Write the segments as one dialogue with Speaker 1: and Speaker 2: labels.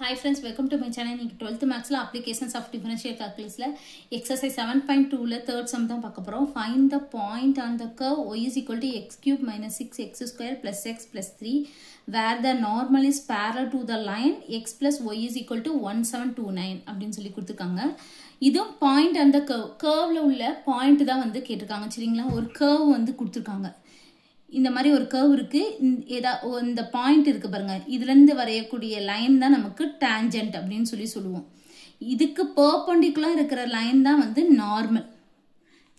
Speaker 1: Hi friends, welcome to my channel. இன்னைக்கு 12th mathsல applications of differential calculusல exercise 7.2ல third sum தான் பார்க்க போறோம். Find the point on the curve y is equal to x cube minus 6x square plus x plus 3 where the normal is parallel to the line x plus y is equal to 1729 அப்படின்னு சொல்லி கொடுத்திருக்காங்க. இதுவும் point on the curveல உள்ள point தான் வந்து கேட்டிருக்காங்க. சரிங்களா? ஒரு curve வந்து கொடுத்திருக்காங்க. இந்த மாதிரி ஒரு கர்வ் இருக்கு இந்த பாயிண்ட் இருக்கு பாருங்க இதுல இருந்து வரையக்கூடிய லைன் தான் நமக்கு டான்ஜென்ட் அப்படினு சொல்லுவோம் இதுக்கு பெர்பெண்டிகுலர் இருக்கிற லைன் தான் வந்து நார்மல்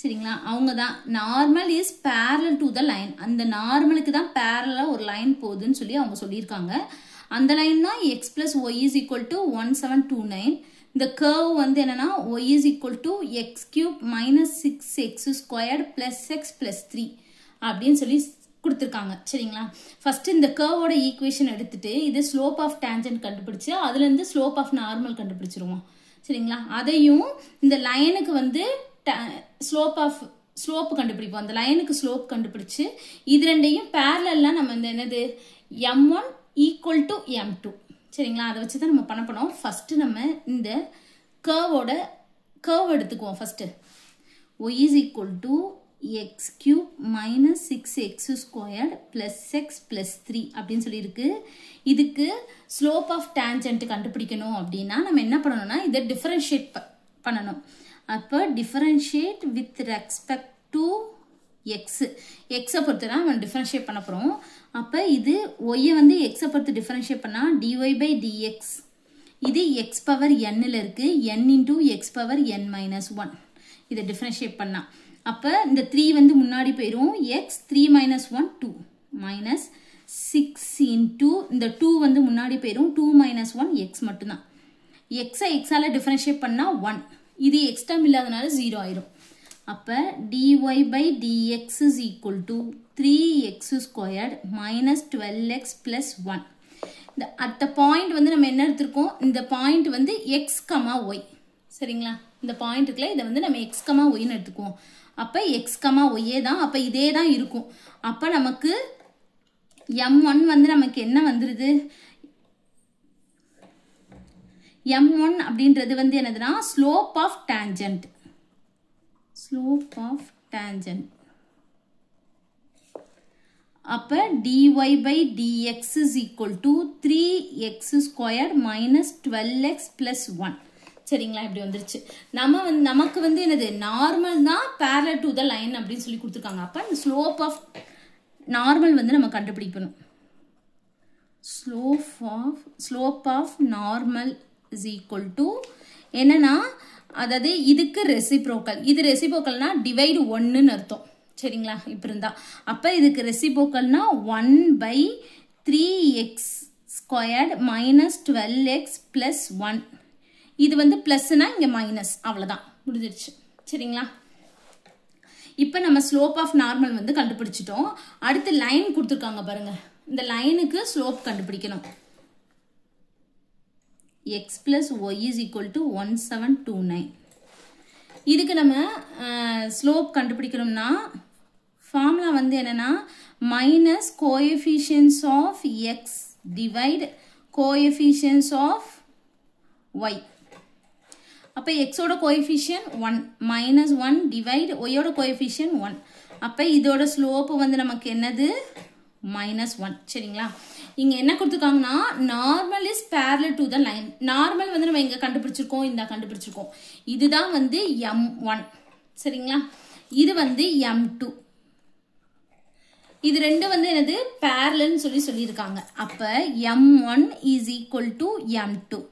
Speaker 1: சரிங்களா அவங்க தான் normal is parallel to the line அந்த நார்மலுக்கு தான் parallel ஒரு லைன் போகுதுன்னு சொல்லி அவங்க சொல்லிருக்காங்க அந்த லைன் தான் x plus y is equal to 1729 இந்த கர்வ் வந்து என்னன்னா y is equal to x cube minus 6x squared plus x plus 3 அப்படினு சொல்லி கொடுத்திருக்காங்க சரிங்களா ஃபர்ஸ்ட் இந்த கர்வோட ஈக்குவேஷன் எடுத்துட்டு இது ஸ்லோப் ஆஃப் டான்ஜென்ட் கண்டுபிடிச்சு அதுல இருந்து ஸ்லோப் ஆஃப் நார்மல் கண்டுபிடிச்சிருவோம் சரிங்களா அதையும் இந்த லைனுக்கு வந்து ஸ்லோப் கண்டுபிடிப்போம் அந்த லைனுக்கு ஸ்லோப் கண்டுபிடிச்சு இது ரெண்டையும் parallel நம்ம இந்த என்னது m1 equal to m2 சரிங்களா அதை வச்சு தான் நம்ம பண்ண போறோம் ஃபர்ஸ்ட் நம்ம இந்த கர்வ் எடுத்துக்குவோம் first y is equal to x cube minus 6x squared plus x plus 3 அப்படின்னு சொல்லி இருக்கு இதுக்கு slope of tangent கண்டுபிடிக்கணும் அப்படின்னா நம்ம என்ன பண்ணணும்னா இதை differentiate பண்ணணும் அப்ப differentiate with respect to x x பொறுத்து தான் நம்ம differentiate பண்ண போறோம் அப்ப இது y வந்து x பொறுத்து differentiate பண்ணா dy by dx இது x power n ல இருக்கு n into x power n minus 1 இதை differentiate பண்ணா அப்ப இந்த 3 வந்து முன்னாடி போயிரும் x 3 minus 1 2 minus 6 into இந்த 2 வந்து முன்னாடி போயிரும் 2 minus 1 x மட்டும் தான் x x ஆல டிஃபரன்ஷியேட் பண்ணா 1 இது x டேர்ம் இல்லாதனால 0 ஆயிரும் அப்ப dy by dx is equal to 3x squared minus 12x plus 1 at the point வந்து நம்ம என்ன எடுத்துறோம் இந்த பாயிண்ட் வந்து x, y சரிங்களா இந்த பாயிண்ட் இருக்குல இத வந்து நம்ம x, y ன்னு எடுத்துக்குவோம் அப்ப x, y தான் அப்ப இதே தான் இருக்கும் அப்ப நமக்கு m1 வந்து நமக்கு என்ன வந்துருது m1 அப்படின்றது வந்து என்னதுன்னா slope of tangent அப்ப dy by dx is equal to 3x squared minus 12x plus 1 சரிங்களா இப்படி வந்துருச்சு நமக்கு வந்து என்னது நார்மல் தான் parallel to the line அப்படினு சொல்லி கொடுத்திருக்காங்க அப்ப இந்த நார்மல் வந்து நம்ம கண்டுபிடிக்கணும் slope of normal is equal to என்னன்னா அதாவது இதுக்கு ரெசிப்ரோக்கல் இது ரெசிப்ரோக்கல்னா டிவைட் 1 ன்னு அர்த்தம் சரிங்களா இப்ப இருந்தா அப்ப இதுக்கு ரெசிப்ரோக்கல்னா 1 by 3x squared minus 12x plus 1 இது வந்து பிளஸ்னா இங்க மைனஸ் அவ்வளவுதான் முடிஞ்சிருச்சு சரிங்களா இப்போ நம்ம ஸ்லோப் ஆஃப் நார்மல் வந்து கண்டுபிடிச்சிட்டோம் அடுத்து லைன் கொடுத்திருக்காங்க பாருங்க இந்த லைனுக்கு ஸ்லோப் கண்டுபிடிக்கணும் x plus y is equal to 1729 இதுக்கு நம்ம ஸ்லோப் கண்டுபிடிக்கணும்னா ஃபார்முலா வந்து என்னன்னா minus coefficients of x divide coefficients of y அப்ப x ஓட கோஎஃபிஷியன்ட் 1 minus 1 divide y ஓட கோஎஃபிஷியன்ட் 1 அப்ப இதோட ஸ்லோப் வந்து நமக்கு என்னது -1 சரிங்களா இங்க என்ன கொடுத்திருக்காங்கன்னா normal is parallel to the line normal வந்து நம்ம எங்க கண்டுபிடிச்சிருக்கோம் இந்த கண்டுபிடிச்சிருக்கோம் இதுதான் வந்து m1 சரிங்களா இது வந்து m2 இது ரெண்டு வந்து என்னது parallel ன்னு சொல்லிருக்காங்க அப்ப m1 is equal to m2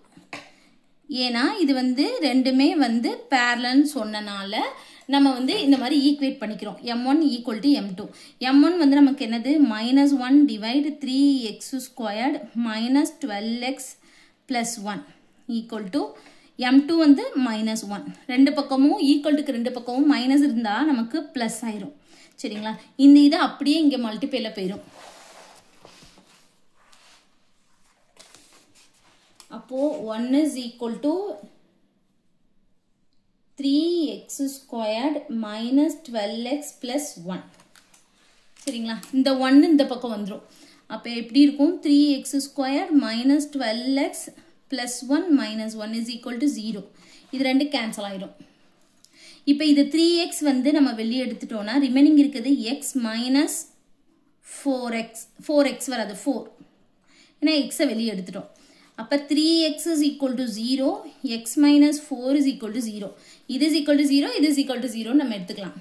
Speaker 1: ஏனா இது வந்து ரெண்டுமே வந்து parallel சொன்னனால நம்ம வந்து இந்த மாதிரி ஈக்குவேட் பண்ணிக்கிறோம் m1 equal to m2 m1 வந்து நமக்கு என்னது -1 divide 3x squared minus 12x plus 1 equal to m2 வந்து -1 ரெண்டு பக்கமும் ஈக்குவல்க்கு ரெண்டு பக்கமும் மைனஸ் இருந்தா நமக்கு பிளஸ் ஆயிரும் சரிங்களா இந்த இது அப்படியே இங்க மல்டிப்ளைல போயிடும் அப்போ 1 is equal to 3x squared minus 12x plus 1 சரிங்களா இந்த 1 இந்த பக்கம் வந்துரும் அப்ப எப்படி இருக்கும் 3x squared minus 12x plus 1 minus 1 is equal to 0. இது ரெண்டு cancel ஆயிடும். இப்போ இது 3x வந்து நம்ம வெளியே எடுத்துட்டோம்னா ரிமைனிங் இருக்குது x minus 4x வராது 4. ஏன்னா x வெளியே எடுத்துட்டோம். அப்போ 3x is equal to 0, x minus 4 is equal to 0. இது is equal to 0, இது is equal to 0 நம்ம எடுத்துக்கலாம்.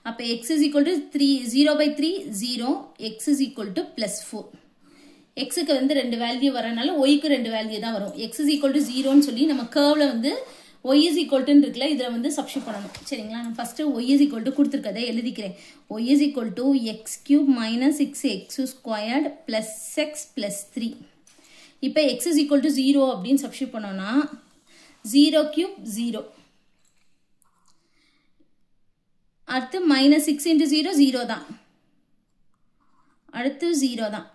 Speaker 1: அப்போ x is equal to 3, 0 by 3, 0, x is equal to plus 4. xக்கு வந்து ரெண்டு வேல்யூ வரனால yக்கு ரெண்டு வேல்யூ தான் வரும். x is equal to 0 சொல்லி நம்ம கர்வ்ல வந்து y is equal to இருக்குல்ல இதில் வந்து சப்ஸ்டிட் பண்ணணும். சரிங்களா, நான் first y is equal to கொடுத்துருக்கதை எழுதிக்கிறேன். y is equal to x cube minus 6x squared plus x plus 3. இப்போ x is equal to 0 அப்படின்னு சப்ஸ்டிட் பண்ணோம்னா 0 cube 0. அடுத்து minus 6 into 0 0 தான். அடுத்து 0 தான்.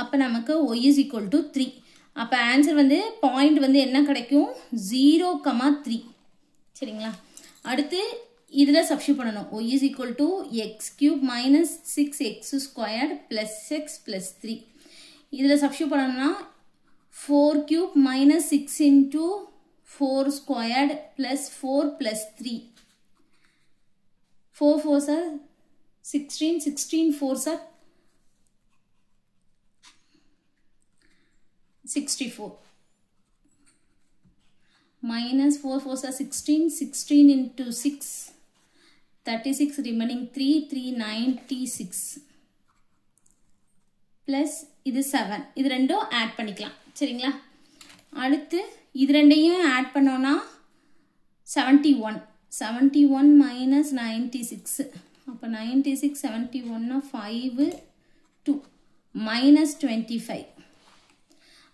Speaker 1: அப்போ நமக்கு y is equal to 3. அப்போ ஆன்சர் வந்து பாயிண்ட் வந்து என்ன கிடைக்கும் 0,3. சரிங்களா, அடுத்து இதில் சப்ஸ்டிட் பண்ணணும். y is equal to x cube minus 6x squared plus x plus 3. இதில் சப்ஸ்டிட் பண்ணணும்னா 4 cube minus 6 into 4 squared plus 4 plus 3. 4 4s are 16, 16 4s are 64. Minus 4 4s are 16, 16 into 6, 36 remaining 3, 396. Plus இது 7. இது ரெண்டும் ஆட் பண்ணிக்கலாம். சரிங்களா, அடுத்து இது ரெண்டையும் ஆட் பண்ணோம்னா 71. 71 minus 96. அப்போ 96, 71 5, 2 minus 25.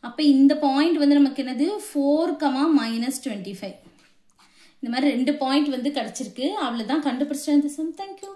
Speaker 1: அப்போ இந்த பாயிண்ட் வந்து நமக்கு என்னது 4, minus 25. இந்த மாதிரி ரெண்டு பாயிண்ட் வந்து கிடைச்சிருக்கு. அவ்வளோதான், கண்டுபிடிச்சிட்டேன். தேங்க்யூ.